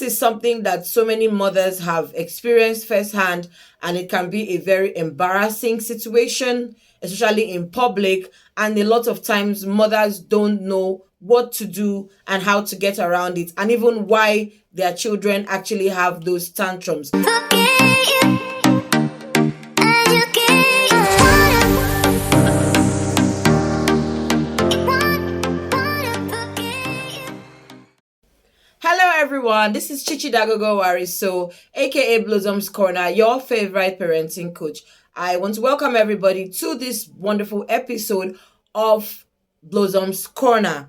This is something that so many mothers have experienced firsthand, and it can be a very embarrassing situation, especially in public. And a lot of times, mothers don't know what to do and how to get around it, and even why their children actually have those tantrums. Hello everyone, this is Chichi Dagogo Wariso, aka Blossom's Korner, your favorite parenting coach. I want to welcome everybody to this wonderful episode of Blossom's Korner.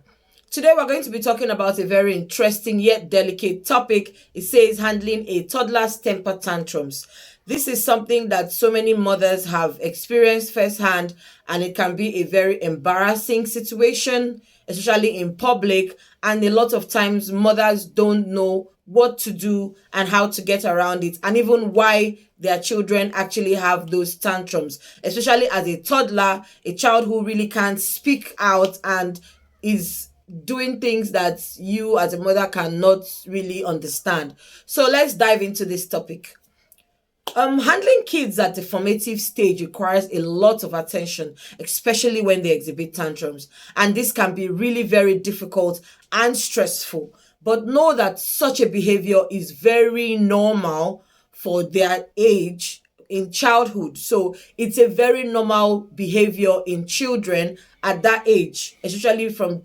Today we're going to be talking about a very interesting yet delicate topic. It says handling a toddler's temper tantrums. This is something that so many mothers have experienced firsthand, and it can be a very embarrassing situation, especially in public. And a lot of times mothers don't know what to do and how to get around it, and even why their children actually have those tantrums, especially as a toddler, a child who really can't speak out and is doing things that you as a mother cannot really understand. So let's dive into this topic. Handling kids at the formative stage requires a lot of attention, especially when they exhibit tantrums. And this can be really very difficult and stressful. But know that such a behavior is very normal for their age in childhood. So it's a very normal behavior in children at that age, especially from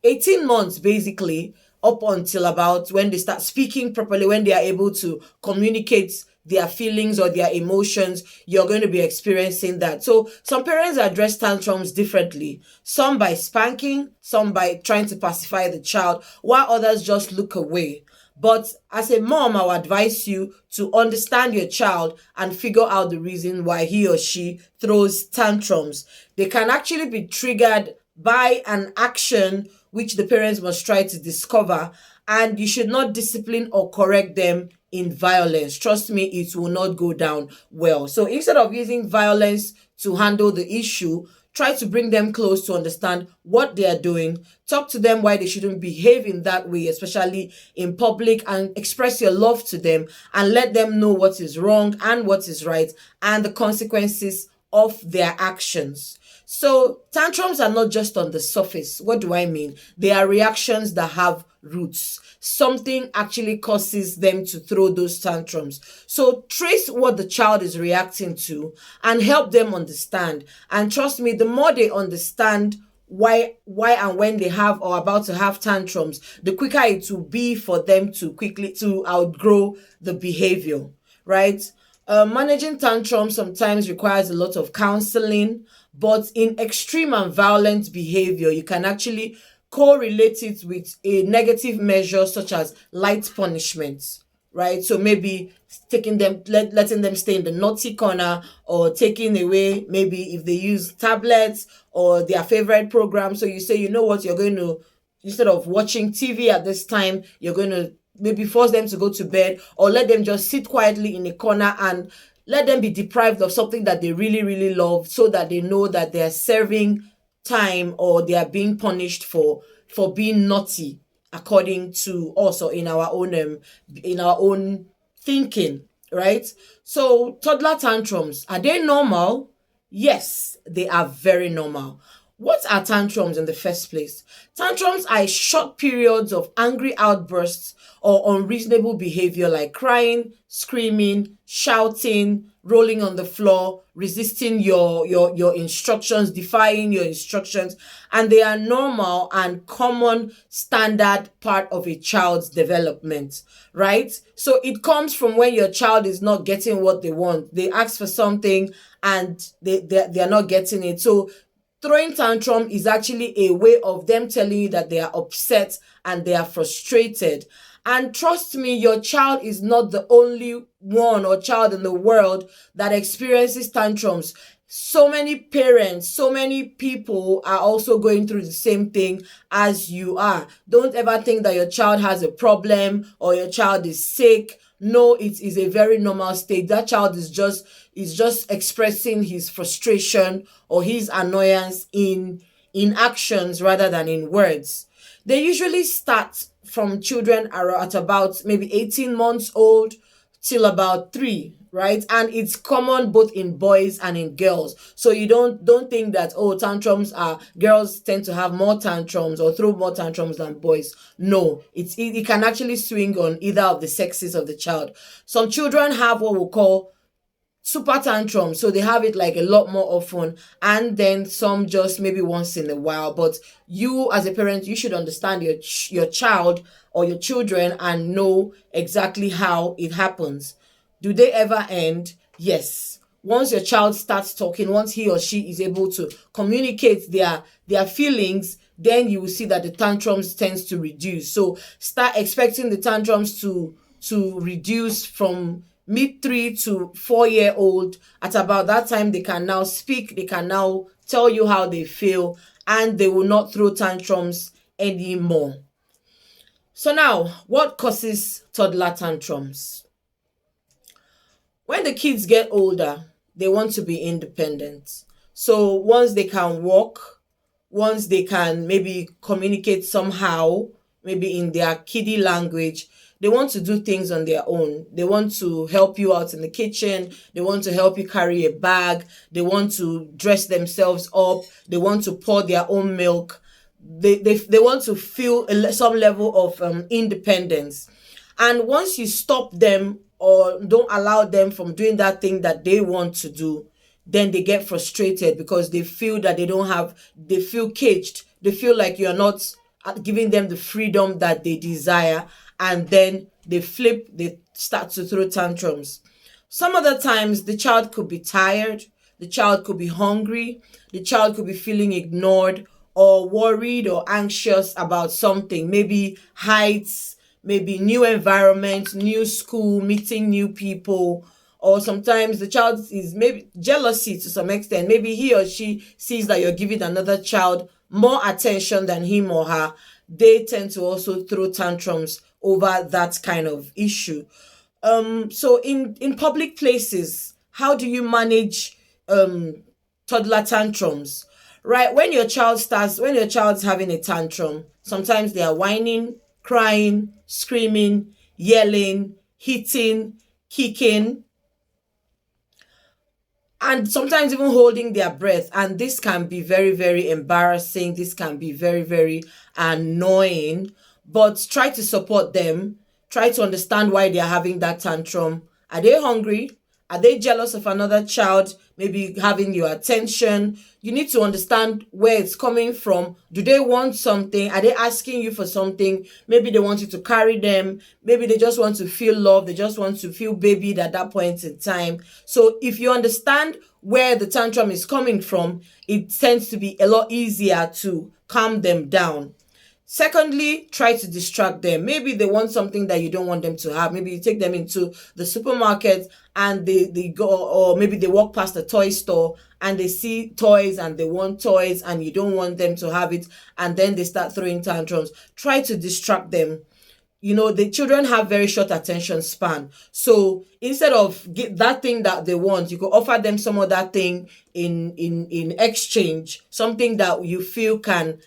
18 months basically, up until about when they start speaking properly, when they are able to communicate their feelings or their emotions, you're going to be experiencing that. So some parents address tantrums differently. Some by spanking, some by trying to pacify the child, while others just look away. But as a mom, I'll advise you to understand your child and figure out the reason why he or she throws tantrums. They can actually be triggered by an action which the parents must try to discover, and you should not discipline or correct them in violence. Trust me, it will not go down well. So instead of using violence to handle the issue, try to bring them close to understand what they are doing. Talk to them why they shouldn't behave in that way, especially in public, and express your love to them and let them know what is wrong and what is right and the consequences of their actions. So tantrums are not just on the surface. What do I mean? They are reactions that have roots. Something actually causes them to throw those tantrums. So trace what the child is reacting to and help them understand. And trust me, the more they understand why and when they have or about to have tantrums, the quicker it will be for them to quickly to outgrow the behavior, right? Managing tantrums sometimes requires a lot of counseling, but in extreme and violent behavior, you can actually correlate it with a negative measure such as light punishments, right? So maybe taking them, letting them stay in the naughty corner, or taking away, maybe if they use tablets or their favorite program. So you say, you know what, you're going to, instead of watching TV at this time, you're going to maybe force them to go to bed, or let them just sit quietly in a corner and let them be deprived of something that they really, really love, so that they know that they are serving time or they are being punished for being naughty, according to also in our own thinking, right? So toddler tantrums, are they normal? Yes, they are very normal. What are tantrums in the first place? Tantrums are short periods of angry outbursts or unreasonable behavior, like crying, screaming, shouting, rolling on the floor, resisting your instructions, defying your instructions. And they are normal and common standard part of a child's development, right? So it comes from when your child is not getting what they want. They ask for something and they are not getting it. So throwing tantrum is actually a way of them telling you that they are upset and they are frustrated. And trust me, your child is not the only one or child in the world that experiences tantrums. So many parents, so many people are also going through the same thing as you are. Don't ever think that your child has a problem or your child is sick. No, it is a very normal state. That child is just expressing his frustration or his annoyance in actions rather than in words. They usually start from children are at about maybe 18 months old till about 3, right? And it's common both in boys and in girls. So you don't think that, oh, tantrums are, girls tend to have more tantrums or throw more tantrums than boys. No, it can actually swing on either of the sexes of the child. Some children have what we call super tantrum, so they have it like a lot more often, and then some just maybe once in a while. But you as a parent, you should understand your child or your children and know exactly how it happens. Do they ever end? Yes. Once your child starts talking, once he or she is able to communicate their feelings, then you will see that the tantrums tends to reduce. So start expecting the tantrums to reduce from mid 3 to 4 year old. At about that time, they can now speak, they can now tell you how they feel, and they will not throw tantrums anymore. So now, what causes toddler tantrums? When the kids get older, they want to be independent. So once they can walk, once they can maybe communicate somehow, maybe in their kiddie language, they want to do things on their own. They want to help you out in the kitchen. They want to help you carry a bag. They want to dress themselves up. They want to pour their own milk. They want to feel some level of independence. And once you stop them or don't allow them from doing that thing that they want to do, then they get frustrated because they feel that they feel caged. They feel like you're not giving them the freedom that they desire, and then they start to throw tantrums. Some other times the child could be tired, the child could be hungry, the child could be feeling ignored or worried or anxious about something, maybe heights, maybe new environment, new school, meeting new people. Or sometimes the child is maybe jealousy to some extent. Maybe he or she sees that you're giving another child more attention than him or her. They tend to also throw tantrums over that kind of issue. So in public places, how do you manage toddler tantrums? Right, when your child's having a tantrum, sometimes they are whining, crying, screaming, yelling, hitting, kicking, and sometimes even holding their breath. And this can be very, very embarrassing. This can be very, very annoying. But try to support them. Try to understand why they're having that tantrum. Are they hungry? Are they jealous of another child maybe having your attention? You need to understand where it's coming from. Do they want something? Are they asking you for something? Maybe they want you to carry them. Maybe they just want to feel love. They just want to feel babied at that point in time. So if you understand where the tantrum is coming from, it tends to be a lot easier to calm them down. Secondly, try to distract them. Maybe they want something that you don't want them to have. Maybe you take them into the supermarket and they go, or maybe they walk past a toy store and they see toys and they want toys and you don't want them to have it, and then they start throwing tantrums. Try to distract them. The children have very short attention span. So instead of get that thing that they want, you could offer them some other thing in exchange, something that you feel can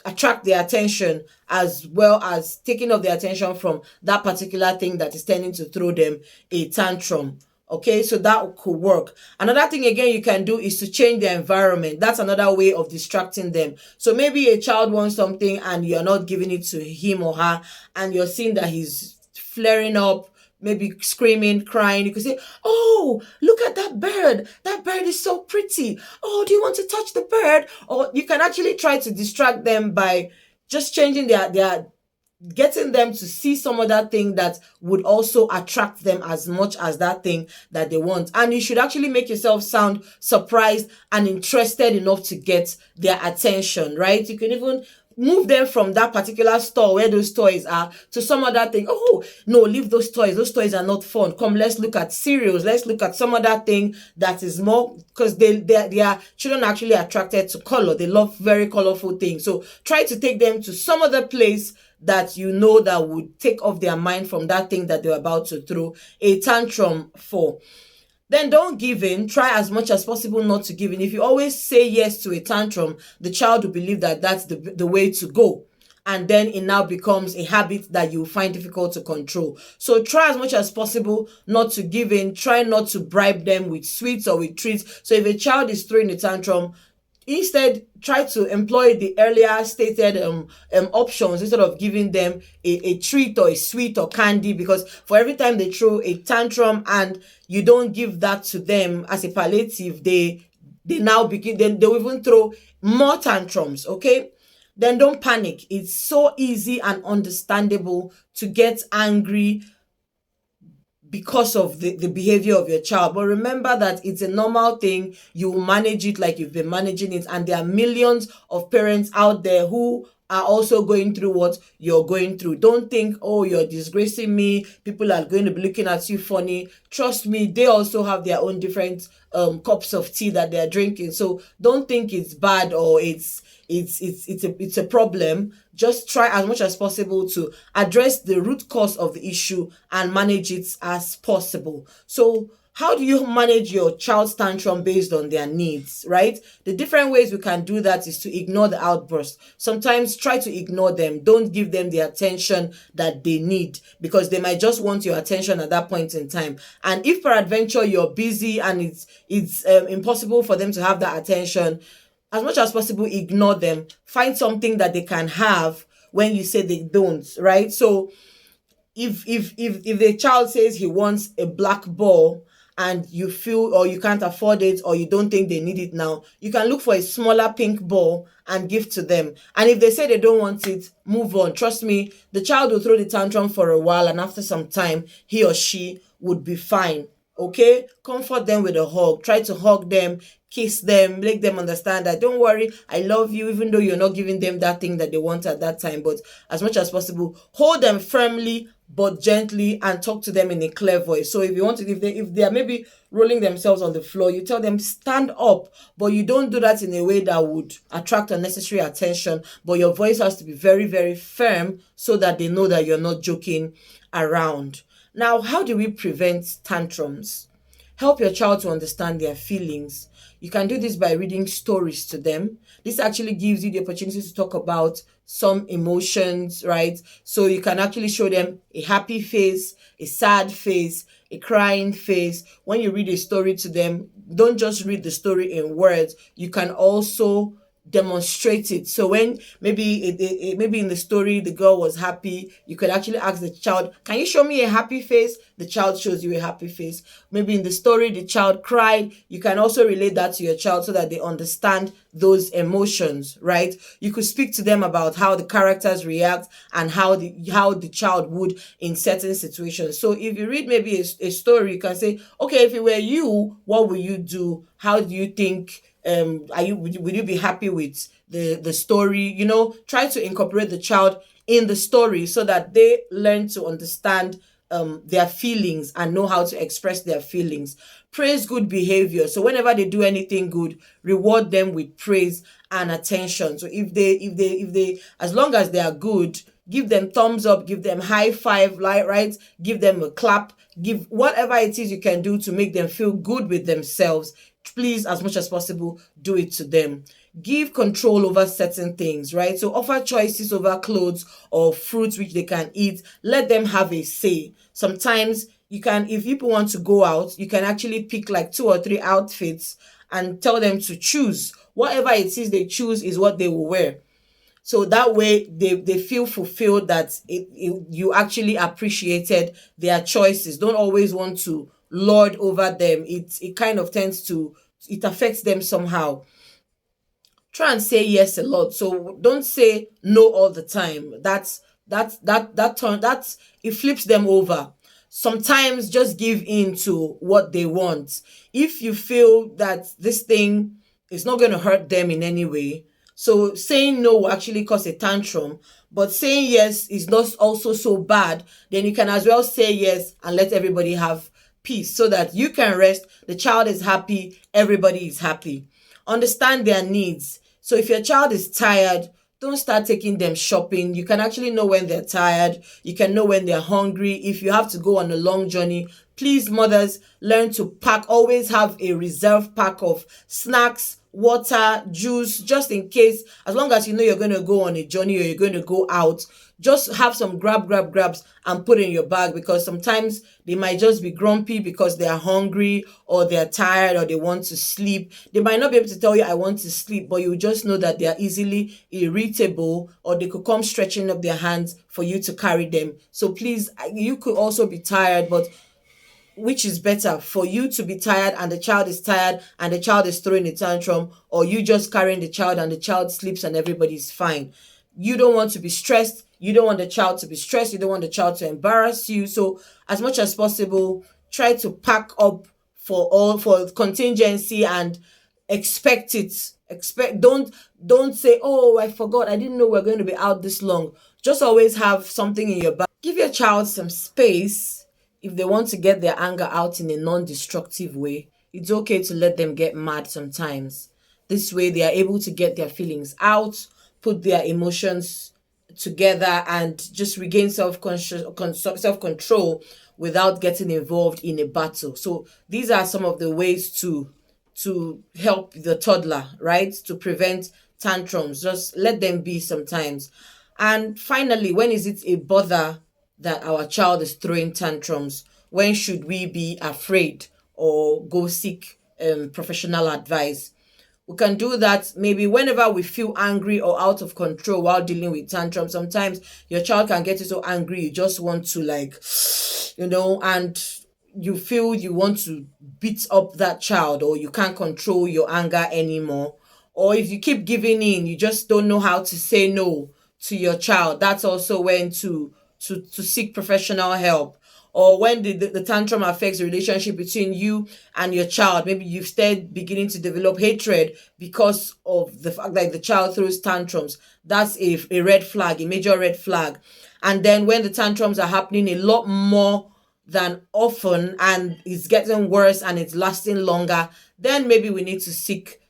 attract their attention, as well as taking off their attention from that particular thing that is tending to throw them a tantrum. Okay, so that could work. Another thing again you can do is to change the environment. That's another way of distracting them. So maybe a child wants something and you're not giving it to him or her, and you're seeing that he's flaring up, maybe screaming, crying. You could say, oh, look at that bird. That bird is so pretty. Oh, do you want to touch the bird? Or you can actually try to distract them by just changing their getting them to see some other thing that would also attract them as much as that thing that they want. And you should actually make yourself sound surprised and interested enough to get their attention, right? You can even move them from that particular store where those toys are to some other thing. Oh, no, leave those toys. Those toys are not fun. Come, let's look at cereals. Let's look at some other thing that is more, because their children are actually attracted to color. They love very colorful things. So try to take them to some other place that that would take off their mind from that thing that they're about to throw a tantrum for. Then don't give in. Try as much as possible not to give in. If you always say yes to a tantrum, the child will believe that that's the way to go. and then it now becomes a habit that you find difficult to control. So try as much as possible not to give in. Try not to bribe them with sweets or with treats. So if a child is throwing a tantrum, instead try to employ the earlier stated options instead of giving them a treat or a sweet or candy, because for every time they throw a tantrum and you don't give that to them as a palliative, they now begin, then they'll even throw more tantrums. Okay, then don't panic. It's so easy and understandable to get angry because of the behavior of your child. But remember that it's a normal thing. You will manage it like you've been managing it. And there are millions of parents out there who are also going through what you're going through. Don't think, oh, you're disgracing me, people are going to be looking at you funny. Trust me, they also have their own different cups of tea that they're drinking. So don't think it's bad or it's a problem. Just try as much as possible to address the root cause of the issue and manage it as possible. So how do you manage your child's tantrum based on their needs, right? The different ways we can do that is to ignore the outburst. Sometimes try to ignore them. Don't give them the attention that they need, because they might just want your attention at that point in time. And if peradventure you're busy and it's impossible for them to have that attention, as much as possible, ignore them. Find something that they can have when you say they don't, right? So if the child says he wants a black ball and you feel or you can't afford it or you don't think they need it now, you can look for a smaller pink ball and give to them. And if they say they don't want it, move on. Trust me, the child will throw the tantrum for a while, and after some time, he or she would be fine. Okay, comfort them with a hug. Try to hug them, kiss them, make them understand that don't worry, I love you, even though you're not giving them that thing that they want at that time. But as much as possible, hold them firmly but gently and talk to them in a clear voice. So if you want to, if they are maybe rolling themselves on the floor, you tell them stand up, but you don't do that in a way that would attract unnecessary attention. But your voice has to be very, very firm so that they know that you're not joking around. Now, how do we prevent tantrums? Help your child to understand their feelings. You can do this by reading stories to them. This actually gives you the opportunity to talk about some emotions, right? So you can actually show them a happy face, a sad face, a crying face. When you read a story to them, don't just read the story in words. You can also demonstrate it. So when maybe maybe in the story the girl was happy, you could actually ask the child, can you show me a happy face? The child shows you a happy face. Maybe in the story the child cried, you can also relate that to your child so that they understand those emotions, right? You could speak to them about how the characters react and how the child would in certain situations. So if you read maybe a story, you can say, okay, if it were you, what would you do? How do you think would you be happy with the story? Try to incorporate the child in the story so that they learn to understand their feelings and know how to express their feelings. Praise good behavior. So whenever they do anything good, reward them with praise and attention. So if they as long as they are good, give them thumbs up, give them high five, right? Give them a clap, give whatever it is you can do to make them feel good with themselves. Please, as much as possible, do it to them. Give control over certain things, right? So offer choices over clothes or fruits which they can eat. Let them have a say. Sometimes you can, if people want to go out, you can actually pick like 2 or 3 outfits and tell them to choose. Whatever it is they choose is what they will wear. So that way they feel fulfilled, that you actually appreciated their choices. Don't always want to lord over them. It kind of it affects them somehow. Try and say yes a lot. So don't say no all the time. It flips them over. Sometimes just give in to what they want. If you feel that this thing is not going to hurt them in any way, so saying no will actually cause a tantrum, but saying yes is not also so bad, then you can as well say yes and let everybody have peace so that you can rest, the child is happy, everybody is happy. Understand their needs. So if your child is tired, don't start taking them shopping. You can actually know when they're tired. You can know when they're hungry. If you have to go on a long journey, please, mothers, learn to pack. Always have a reserve pack of snacks, water, juice, just in case. As long as you know you're going to go on a journey or you're going to go out, just have some grabs and put in your bag, because sometimes they might just be grumpy because they are hungry or they're tired or they want to sleep. They might not be able to tell you, I want to sleep, but you just know that they are easily irritable, or they could come stretching up their hands for you to carry them. So please, you could also be tired, but which is better, for you to be tired and the child is tired and the child is throwing a tantrum, or you just carrying the child and the child sleeps and everybody's fine? You don't want to be stressed. You don't want the child to be stressed. You don't want the child to embarrass you. So as much as possible, try to pack up for contingency and expect it. Don't say, oh, I forgot. I didn't know we're going to be out this long. Just always have something in your bag. Give your child some space. If they want to get their anger out in a non-destructive way, it's okay to let them get mad sometimes. This way they are able to get their feelings out, put their emotions together, and just regain self-control without getting involved in a battle. So these are some of the ways to help the toddler, right? To prevent tantrums. Just let them be sometimes. And finally, when is it a bother that our child is throwing tantrums? When should we be afraid or go seek professional advice? We can do that maybe whenever we feel angry or out of control while dealing with tantrums. Sometimes your child can get you so angry you just want to, like, and you feel you want to beat up that child, or you can't control your anger anymore. Or if you keep giving in, you just don't know how to say no to your child. That's also when to seek professional help. Or when the tantrum affects the relationship between you and your child, maybe you've started beginning to develop hatred because of the fact that the child throws tantrums. That's a red flag, a major red flag. And then when the tantrums are happening a lot more than often and it's getting worse and it's lasting longer, then maybe we need to seek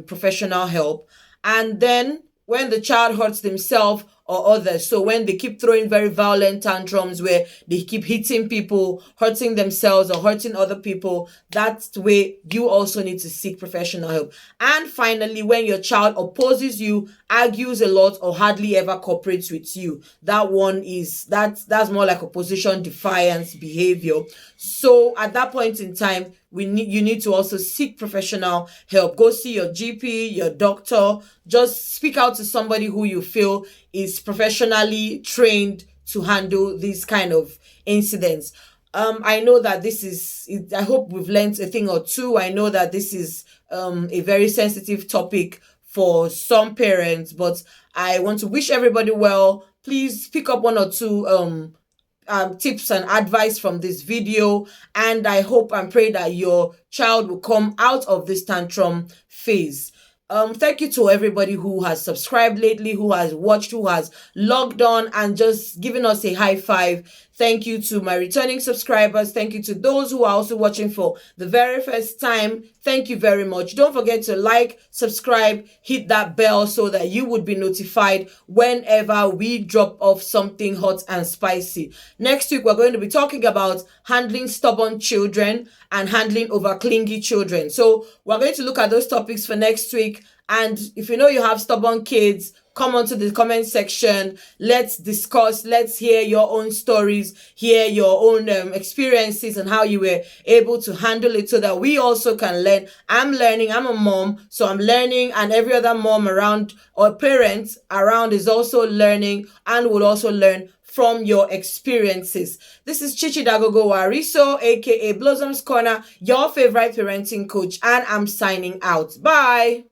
professional help. And then when the child hurts themselves or others, so when they keep throwing very violent tantrums where they keep hitting people, hurting themselves or hurting other people, that's the way you also need to seek professional help. And finally, when your child opposes you, argues a lot, or hardly ever cooperates with you, that's more like opposition defiance behavior. So at that point in time, you need to also seek professional help. Go see your GP, your doctor. Just speak out to somebody who you feel is professionally trained to handle these kind of incidents. I know that I hope we've learned a thing or two. I know that this is a very sensitive topic for some parents, but I want to wish everybody well. Please pick up one or two tips and advice from this video, and I hope and pray that your child will come out of this tantrum phase. Thank you to everybody who has subscribed lately, who has watched, who has logged on and just given us a high five. Thank you to my returning subscribers. Thank you to those who are also watching for the very first time. Thank you very much. Don't forget to like, subscribe, hit that bell so that you would be notified whenever we drop off something hot and spicy. Next week, we're going to be talking about handling stubborn children and handling over-clingy children. So we're going to look at those topics for next week. And if you know you have stubborn kids, come onto the comment section. Let's discuss. Let's hear your own stories, hear your own experiences and how you were able to handle it so that we also can learn. I'm learning. I'm a mom, so I'm learning, and every other mom around or parent around is also learning and will also learn from your experiences. This is Chichi Dagogo Wariso, aka Blossom's Corner, your favorite parenting coach, and I'm signing out. Bye.